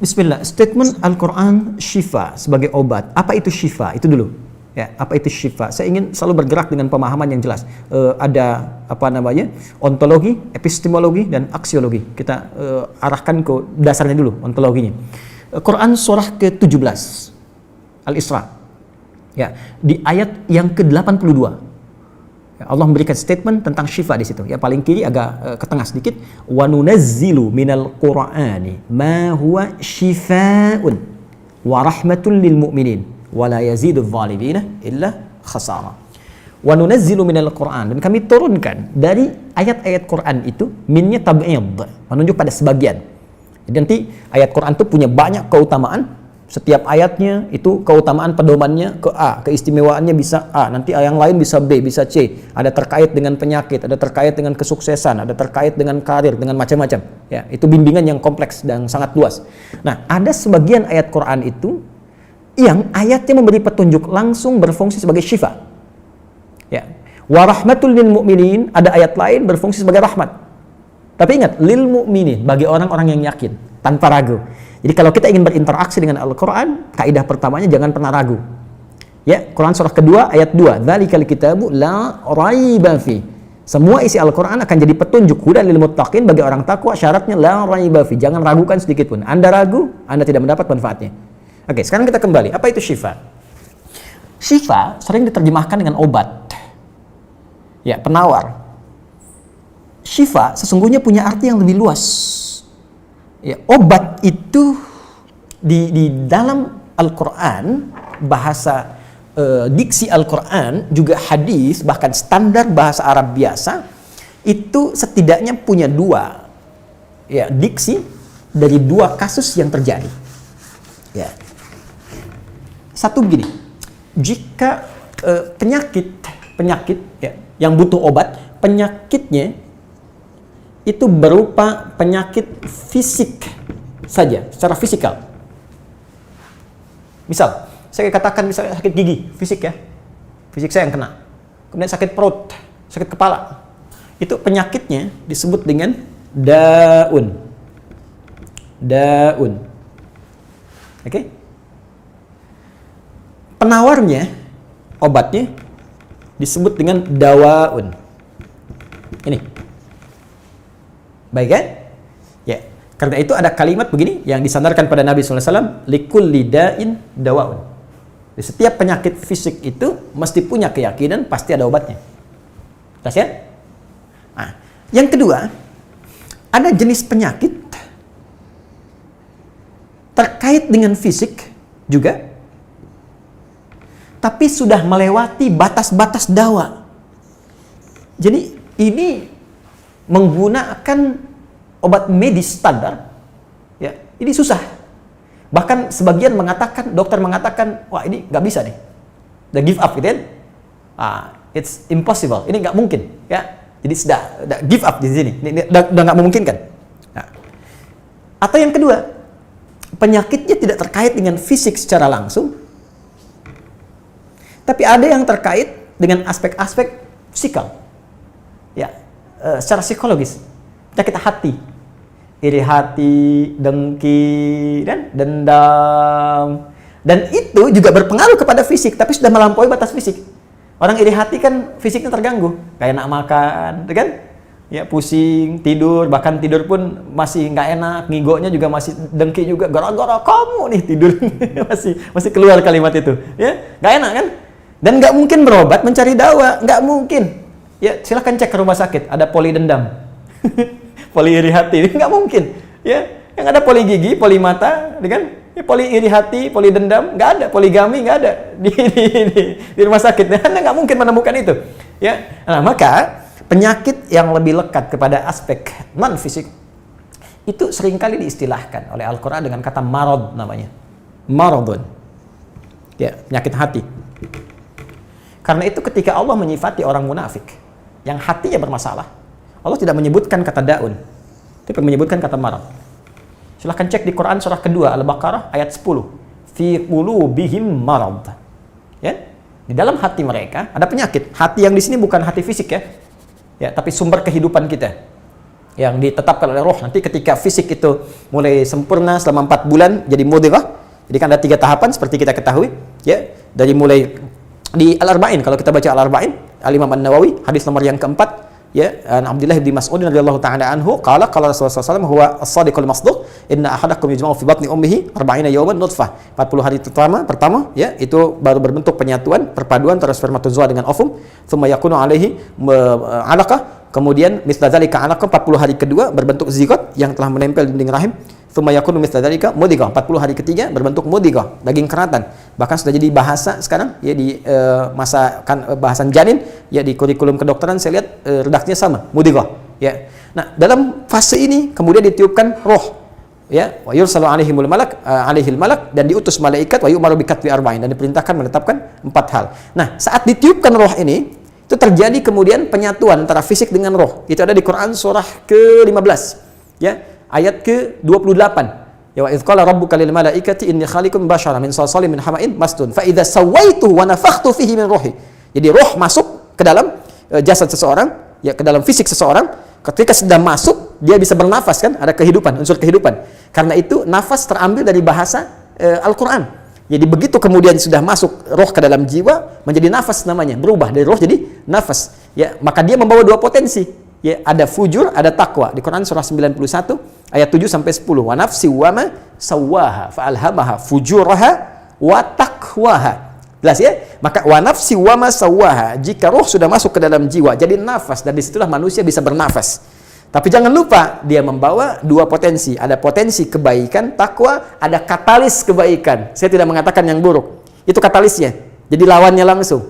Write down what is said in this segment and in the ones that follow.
Bismillah, statement Al-Quran syifa sebagai obat. Apa itu syifa? Itu dulu. Ya, apa itu syifa? Saya ingin selalu bergerak dengan pemahaman yang jelas. Ada ontologi, epistemologi, dan aksiologi. Kita arahkan ke dasarnya dulu, ontologinya. Quran surah ke-17 Al-Isra. Ya, di ayat yang ke-82. Allah memberikan statement tentang syifa di situ. Ya, paling kiri agak ke tengah sedikit. Wa nunazzilu minal Qur'ani ma huwa syifaa'un wa rahmatun lil mu'minin wa la yazidudz zalimina illa khasara. Wa nunazzilu minal Qur'an, dan kami turunkan dari ayat-ayat Quran itu, minnya tab'id, menunjuk pada sebagian. Jadi nanti ayat Quran itu punya banyak keutamaan. Setiap ayatnya itu keutamaan pedomannya ke A, keistimewaannya bisa A, nanti yang lain bisa B, bisa C. Ada terkait dengan penyakit, ada terkait dengan kesuksesan, ada terkait dengan karir, dengan macam-macam. Ya, itu bimbingan yang kompleks dan sangat luas. Nah, ada sebagian ayat Quran itu yang ayatnya memberi petunjuk langsung berfungsi sebagai syifa. Ya. Wa rahmatul lil mu'minin, ada ayat lain berfungsi sebagai rahmat. Tapi ingat, lil mu'minin, bagi orang-orang yang yakin, tanpa ragu. Jadi kalau kita ingin berinteraksi dengan Al-Quran, kaidah pertamanya jangan pernah ragu. Ya, Quran surah kedua ayat 2. Dzalikal kitabu la raiba fi. Semua isi Al-Quran akan jadi petunjuk hudan lil muttaqin, bagi orang takwa, syaratnya la raiba fi. Jangan ragukan sedikit pun. Anda ragu, Anda tidak mendapat manfaatnya. Oke, sekarang kita kembali. Apa itu syifa? Syifa sering diterjemahkan dengan obat. Ya, penawar. Syifa sesungguhnya punya arti yang lebih luas. Ya, obat itu di dalam Al-Quran, bahasa diksi Al-Quran, juga hadis, bahkan standar bahasa Arab biasa, itu setidaknya punya dua ya, diksi dari dua kasus yang terjadi. Ya. Satu begini, jika penyakit ya, yang butuh obat, penyakitnya itu berupa penyakit fisik saja, secara fisikal. Misal, saya katakan misalnya sakit gigi, fisik ya, fisik saya yang kena. Kemudian sakit perut, sakit kepala. Itu penyakitnya disebut dengan daun. Daun. Oke? Penawarnya, obatnya disebut dengan dawaun. Ini. Baik kan? Ya. Karena itu ada kalimat begini yang disandarkan pada Nabi SAW, likulli da'in dawaun. Di setiap penyakit fisik itu mesti punya keyakinan pasti ada obatnya. Jelas ya? Nah, yang kedua, ada jenis penyakit terkait dengan fisik juga, tapi sudah melewati batas-batas dawa. Jadi ini menggunakan obat medis standar, ya, ini susah. Bahkan sebagian mengatakan, dokter mengatakan, wah ini nggak bisa nih, udah give up gitu kan? It's impossible, ini nggak mungkin, ya. Jadi sudah give up di sini, ini udah nggak memungkinkan. Nah. Atau yang kedua, penyakitnya tidak terkait dengan fisik secara langsung, tapi ada yang terkait dengan aspek-aspek psikal, ya. Secara psikologis, penyakit hati, iri hati, dengki, dan dendam, dan itu juga berpengaruh kepada fisik, tapi sudah melampaui batas fisik. Orang iri hati kan fisiknya terganggu, kayak enak makan, kan? Ya, pusing, tidur, bahkan tidur pun masih nggak enak, ngigonya juga masih dengki juga, gara-gara kamu nih tidur, masih keluar kalimat itu, ya, nggak enak kan? Dan nggak mungkin berobat mencari dawa, nggak mungkin. Ya, silahkan cek ke rumah sakit, ada poli dendam, poli iri hati, nggak mungkin. Ya, yang ada poli gigi, poli mata, kan? Ya, poli iri hati, poli dendam, nggak ada, poligami nggak ada di rumah sakit. Anda nggak mungkin menemukan itu. Ya, nah maka penyakit yang lebih lekat kepada aspek non fisik itu seringkali diistilahkan oleh Al-Quran dengan kata marad namanya, maradun. Ya, penyakit hati. Karena itu ketika Allah menyifati orang munafik yang hatinya bermasalah, Allah tidak menyebutkan kata daun, tapi menyebutkan kata marad. Silahkan cek di Quran surah kedua Al-Baqarah ayat 10. Fi qulubihim marad. Ya, di dalam hati mereka ada penyakit. Hati yang di sini bukan hati fisik ya. Ya, tapi sumber kehidupan kita. yang ditetapkan oleh roh. Nanti ketika fisik itu mulai sempurna selama 4 bulan jadi mudghah. Jadi kan ada 3 tahapan seperti kita ketahui, ya. Dari mulai di Al-Arba'in, kalau kita baca Al-Arba'in, Al-Imam An-Nawawi, hadis nomor yang keempat, ya, Abdullah bin Mas'ud radhiyallahu ta'ala anhu qala qala Rasulullah sallallahu alaihi wasallam huwa as-sadiqul masduq inna ahadakum yujma'u fi batni ummihi 40 yawman nutfah. 40 hari pertama ya itu baru berbentuk penyatuan, perpaduan antara spermatozoa dengan ovum, thumma yakunu alaihi 'alaqah, kemudian misla dzalika 'alaqah 40 hari kedua berbentuk zigot yang telah menempel di dinding rahim, thumma yakunu misla dzalika mudghah, 40 hari ketiga berbentuk mudghah, daging keratan. Bahkan sudah jadi bahasa sekarang ya di masa kan bahasan janin ya di kurikulum kedokteran saya lihat redaksinya sama, mudghah ya. Nah, dalam fase ini kemudian ditiupkan roh ya, wa yursalu alaihimul malak alaihil malak, dan diutus malaikat, wa yu'maru bi katbi arba'in, dan diperintahkan menetapkan 4 hal. Nah, saat ditiupkan roh ini itu terjadi kemudian penyatuan antara fisik dengan roh. Itu ada di Quran surah ke-15 ya, ayat ke-28. Ya, wa idz qala rabbuka lil malaikati inni khaliqun basyaran min salsalin min hama'in masnun fa idza sawaituhu wa nafakhtu fihi min ruhi. Jadi roh masuk ke dalam jasad seseorang, ya ke dalam fisik seseorang. Ketika sudah masuk, dia bisa bernafas kan, ada kehidupan, unsur kehidupan. Karena itu nafas terambil dari bahasa Al-Qur'an. Jadi begitu kemudian sudah masuk roh ke dalam jiwa, menjadi nafas namanya, berubah dari roh jadi nafas. Ya, maka dia membawa 2 potensi. Ya, ada fujur, ada takwa. Di Quran surah 91 ayat 7 sampai 10. Wa nafsi wa ma sawwaha fa alhamaha fujuraha wa taqwaha. Jelas ya? Maka wa nafsi wa ma sawwaha, jika roh sudah masuk ke dalam jiwa jadi nafas, dan disitulah manusia bisa bernafas. Tapi jangan lupa dia membawa 2 potensi. Ada potensi kebaikan, takwa, ada katalis kebaikan. Saya tidak mengatakan yang buruk. Itu katalisnya. Jadi lawannya langsung.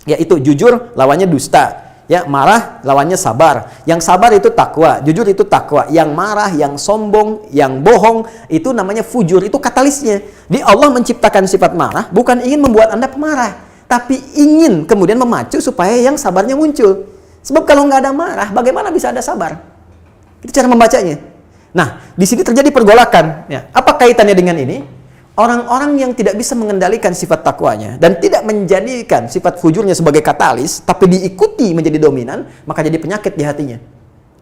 Yaitu jujur lawannya dusta. Ya, marah lawannya sabar. Yang sabar itu takwa, jujur itu takwa. Yang marah, yang sombong, yang bohong itu namanya fujur, itu katalisnya. Di Allah menciptakan sifat marah bukan ingin membuat Anda pemarah, tapi ingin kemudian memacu supaya yang sabarnya muncul. Sebab kalau nggak ada marah, bagaimana bisa ada sabar? Itu cara membacanya. Nah, di sini terjadi pergolakan. Ya, apa kaitannya dengan ini? Orang-orang yang tidak bisa mengendalikan sifat takwanya dan tidak menjadikan sifat fujurnya sebagai katalis, tapi diikuti menjadi dominan, maka jadi penyakit di hatinya.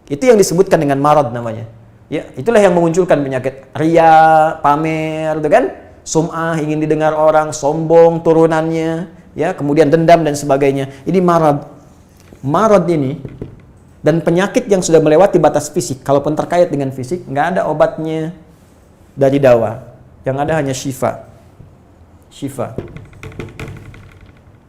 Itu yang disebutkan dengan marad namanya. Ya, itulah yang memunculkan penyakit riya, pamer, gitu kan? Sum'ah, ingin didengar orang, sombong turunannya, ya, kemudian dendam dan sebagainya. Ini marad. Marad ini dan penyakit yang sudah melewati batas fisik, kalaupun terkait dengan fisik, nggak ada obatnya dari dawa. Yang ada hanya syifa.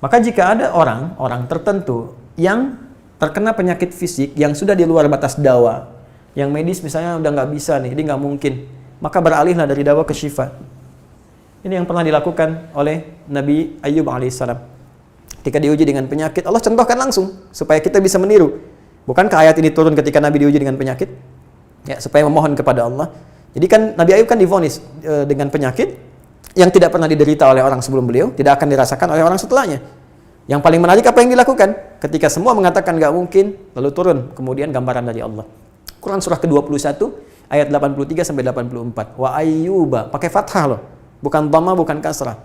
Maka jika ada orang tertentu yang terkena penyakit fisik yang sudah di luar batas dawa, yang medis misalnya udah nggak bisa nih, ini nggak mungkin, maka beralihlah dari dawa ke syifa. Ini yang pernah dilakukan oleh Nabi Ayyub alaihissalam. Ketika diuji dengan penyakit, Allah contohkan langsung supaya kita bisa meniru. Bukankah ayat ini turun ketika Nabi diuji dengan penyakit? Ya, supaya memohon kepada Allah. Jadi kan Nabi Ayub kan divonis dengan penyakit yang tidak pernah diderita oleh orang sebelum beliau, tidak akan dirasakan oleh orang setelahnya. Yang paling menarik apa yang dilakukan? Ketika semua mengatakan nggak mungkin, lalu turun kemudian gambaran dari Allah. Quran surah ke-21 ayat 83 sampai 84. Wa ayyuba, pakai fathah loh, bukan dhamma, bukan kasrah.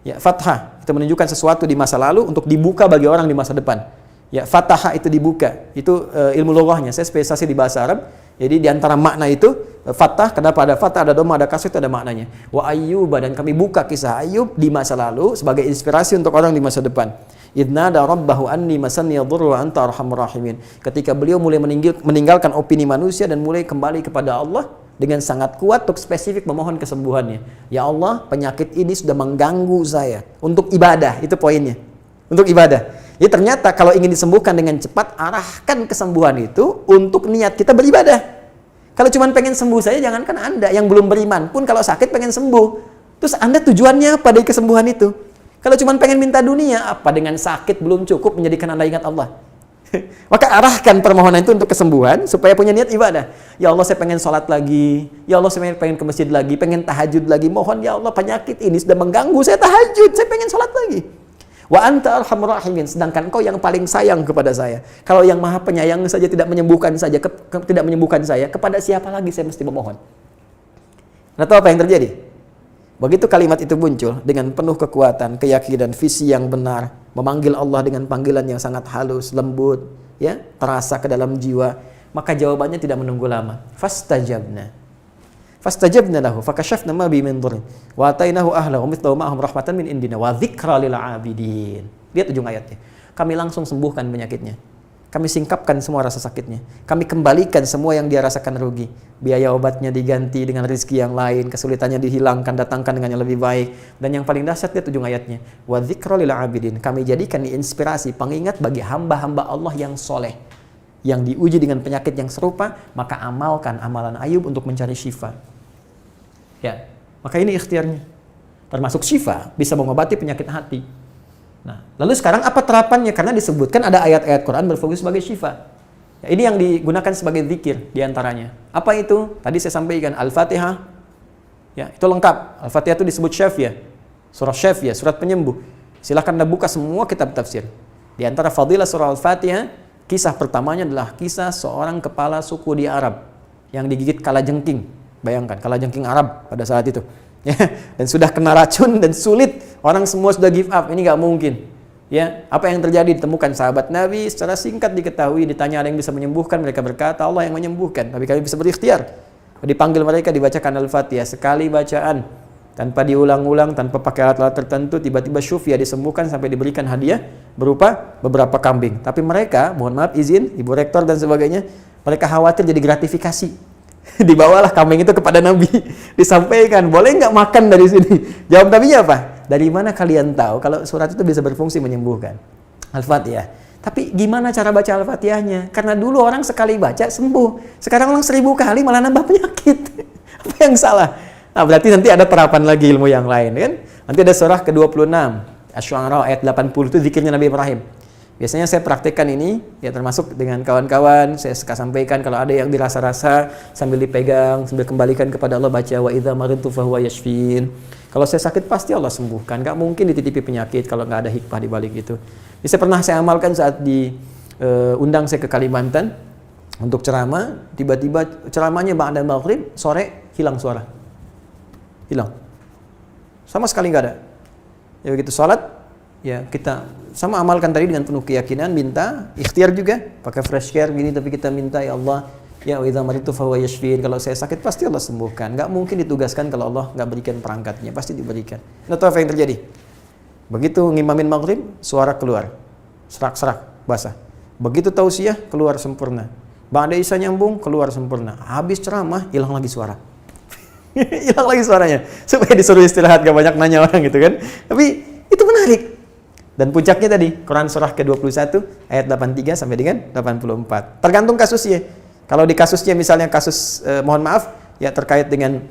Ya, fathah itu menunjukkan sesuatu di masa lalu untuk dibuka bagi orang di masa depan. Ya, fathah itu dibuka. Itu ilmu lughahnya. Saya spesialisasi di bahasa Arab. Jadi di antara makna itu fathah, kenapa ada fathah, ada dhamma, ada kasrah, itu ada maknanya. Wa ayyuba, dan kami buka kisah Ayub di masa lalu sebagai inspirasi untuk orang di masa depan. Idnada rabbahu anni masanni yadhurru wa anta arhamur rahimin. Ketika beliau mulai meninggalkan opini manusia dan mulai kembali kepada Allah dengan sangat kuat untuk spesifik memohon kesembuhannya. Ya Allah, penyakit ini sudah mengganggu saya. Untuk ibadah, itu poinnya. Untuk ibadah. Jadi ternyata kalau ingin disembuhkan dengan cepat, arahkan kesembuhan itu untuk niat kita beribadah. Kalau cuma pengen sembuh saja, jangankan Anda yang belum beriman pun kalau sakit pengen sembuh. Terus Anda tujuannya apa dari kesembuhan itu? Kalau cuma pengen minta dunia, apa dengan sakit belum cukup menjadikan Anda ingat Allah? Maka arahkan permohonan itu untuk kesembuhan supaya punya niat ibadah. Ya Allah, saya pengen sholat lagi. Ya Allah, saya pengen ke masjid lagi, pengen tahajud lagi. Mohon ya Allah, penyakit ini sudah mengganggu saya tahajud, saya pengen sholat lagi. Wa anta arhamur rahimin, sedangkan Engkau yang paling sayang kepada saya. Kalau yang Maha Penyayang saja tidak menyembuhkan saya, kepada siapa lagi saya mesti memohon? Nah, tahu apa yang terjadi? Begitu kalimat itu muncul dengan penuh kekuatan, keyakinan, visi yang benar, memanggil Allah dengan panggilan yang sangat halus, lembut, ya, terasa ke dalam jiwa, Maka jawabannya tidak menunggu lama. Fastajabna lahu fakashafna ma bi min dhurrin wa atainahu ahlahu wa mithlahu ma'ahum rahmatan min indina wa dzikra lil 'abidin. Lihat ujung ayatnya. Kami langsung sembuhkan penyakitnya. Kami singkapkan semua rasa sakitnya. Kami kembalikan semua yang dia rasakan rugi. Biaya obatnya diganti dengan rezeki yang lain, kesulitannya dihilangkan, datangkan dengan yang lebih baik. Dan yang paling dahsyat lihat ujung ayatnya. Wa dzikra lil 'abidin. Kami jadikan inspirasi, pengingat bagi hamba-hamba Allah yang soleh, yang diuji dengan penyakit yang serupa, maka amalkan amalan Ayub untuk mencari syifa. Ya, maka ini ikhtiarnya. Termasuk syifa, bisa mengobati penyakit hati. Nah, lalu sekarang apa terapannya? Karena disebutkan ada ayat-ayat Quran berfokus sebagai syifa. Ya, ini yang digunakan sebagai zikir diantaranya. Apa itu? Tadi saya sampaikan Al-Fatihah. Ya, itu lengkap. Al-Fatihah itu disebut syafiyah. Surah syafiyah, surat penyembuh. Silahkan Anda buka semua kitab tafsir. Di antara fadilah surah Al-Fatihah, kisah pertamanya adalah kisah seorang kepala suku di Arab yang digigit kalajengking. Bayangkan, kalajengking Arab pada saat itu. Ya, dan sudah kena racun dan sulit, orang semua sudah give up, ini nggak mungkin. Ya, apa yang terjadi? Ditemukan sahabat Nabi, secara singkat diketahui, ditanya ada yang bisa menyembuhkan, mereka berkata Allah yang menyembuhkan, tapi kami bisa berikhtiar. Dipanggil mereka, dibacakan Al-Fatihah sekali bacaan, tanpa diulang-ulang, tanpa pakai alat-alat tertentu, tiba-tiba syufia disembuhkan sampai diberikan hadiah berupa beberapa kambing. Tapi mereka, mohon maaf izin, Ibu Rektor dan sebagainya, mereka khawatir jadi gratifikasi. Dibawalah kambing itu kepada Nabi, disampaikan, boleh nggak makan dari sini? Jawab Nabinya apa? Dari mana kalian tahu kalau surat itu bisa berfungsi menyembuhkan? Al-Fatihah. Tapi gimana cara baca Al-Fatihahnya? Karena dulu orang sekali baca sembuh, sekarang orang 1000 kali malah nambah penyakit. Apa yang salah? Nah, berarti nanti ada terapan lagi ilmu yang lain, kan? Nanti ada surah ke-26, Asy-Syu'ara ayat 80 itu zikirnya Nabi Ibrahim. Biasanya saya praktekkan ini, ya termasuk dengan kawan-kawan, saya suka sampaikan kalau ada yang dirasa-rasa sambil dipegang, sambil kembalikan kepada Allah, baca wa idza maridtu fahuwa yashfin. Kalau saya sakit pasti Allah sembuhkan, nggak mungkin dititipi penyakit kalau nggak ada hikmah di balik itu. Bisa pernah saya amalkan saat diundang saya ke Kalimantan untuk ceramah, tiba-tiba ceramahnya ba'da maghrib, sore hilang suara. Hilang. Sama sekali nggak ada. Ya begitu salat, ya kita sama amalkan tadi dengan penuh keyakinan, minta ikhtiar juga pakai fresh care gini, tapi kita minta ya Allah, ya wa idza maridtu fahuwa yashfin, kalau saya sakit pasti Allah sembuhkan. Nggak mungkin ditugaskan kalau Allah nggak berikan perangkatnya, pasti diberikan. Nah, tahu apa yang terjadi? Begitu ngimamin maghrib, suara keluar, serak-serak basah. Begitu tausiah, keluar sempurna. Ba'da isya nyambung, keluar sempurna. Habis ceramah, hilang lagi suara. Hilang lagi suaranya, supaya disuruh istirahat, gak banyak nanya orang gitu kan. Tapi itu menarik. Dan puncaknya tadi, Quran surah ke-21 ayat 83 sampai dengan 84. Tergantung kasusnya. Kalau di kasusnya misalnya kasus mohon maaf ya terkait dengan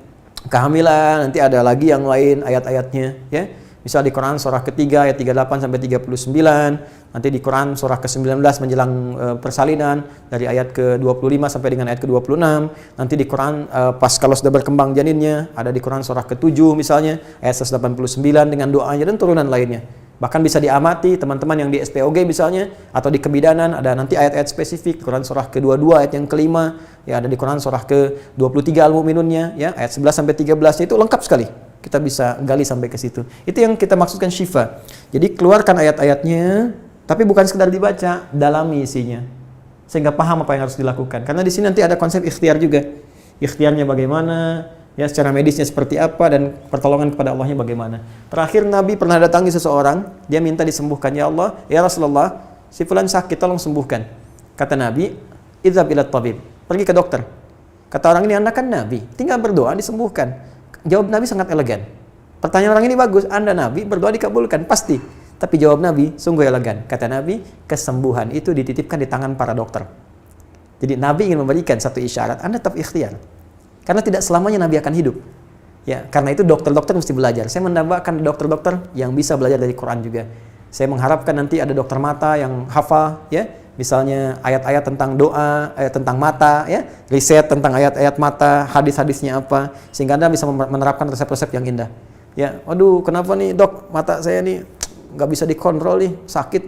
kehamilan, nanti ada lagi yang lain ayat-ayatnya ya. Misal di Quran surah ketiga ayat 38 sampai 39, nanti di Quran surah ke-19 menjelang persalinan dari ayat ke-25 sampai dengan ayat ke-26, nanti di Quran pas kalau sudah berkembang janinnya, ada di Quran surah ke-7 misalnya ayat 189 dengan doanya dan turunan lainnya. Bahkan bisa diamati teman-teman yang di SPOG misalnya atau di kebidanan, ada nanti ayat-ayat spesifik Quran surah ke-22 ayat yang kelima, ya ada di Quran surah ke-23 Al-Mu'minunnya ya ayat 11 sampai 13-nya itu lengkap sekali. Kita bisa gali sampai ke situ. Itu yang kita maksudkan syifa. Jadi keluarkan ayat-ayatnya, tapi bukan sekedar dibaca, dalami isinya. Sehingga paham apa yang harus dilakukan. Karena di sini nanti ada konsep ikhtiar juga. Ikhtiarnya bagaimana, ya secara medisnya seperti apa, dan pertolongan kepada Allahnya bagaimana. Terakhir Nabi pernah datangi seseorang, dia minta disembuhkan. Ya Allah, ya Rasulullah, si fulan sakit, tolong sembuhkan. Kata Nabi, idhab ila tabib, pergi ke dokter. Kata orang ini, Anda kan Nabi, tinggal berdoa disembuhkan. Jawab Nabi sangat elegan. Pertanyaan orang ini bagus, Anda Nabi, berdoa dikabulkan, pasti. Tapi jawab Nabi sungguh elegan. Kata Nabi, kesembuhan itu dititipkan di tangan para dokter. Jadi Nabi ingin memberikan satu isyarat, Anda tetap ikhtiar. Karena tidak selamanya Nabi akan hidup. Ya, karena itu dokter-dokter mesti belajar. Saya menambahkan dokter-dokter yang bisa belajar dari Quran juga. Saya mengharapkan nanti ada dokter mata yang hafal, ya, misalnya ayat-ayat tentang doa, ayat tentang mata, ya, riset tentang ayat-ayat mata, hadis-hadisnya apa, sehingga Anda bisa menerapkan resep-resep yang indah. Ya, waduh, kenapa nih dok, mata saya nih nggak bisa dikontrol nih, sakit.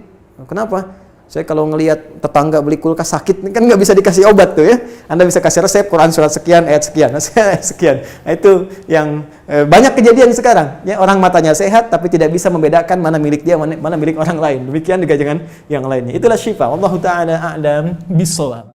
Kenapa? Saya kalau ngelihat tetangga beli kulkas sakit, kan nggak bisa dikasih obat tuh ya. Anda bisa kasih resep Quran surat sekian, ayat sekian, sekian. Nah, itu yang banyak kejadian sekarang. Ya, orang matanya sehat tapi tidak bisa membedakan mana milik dia, mana milik orang lain. Demikian juga dengan yang lainnya. Itulah syifa. Wallahu ta'ala a'lam bishawab.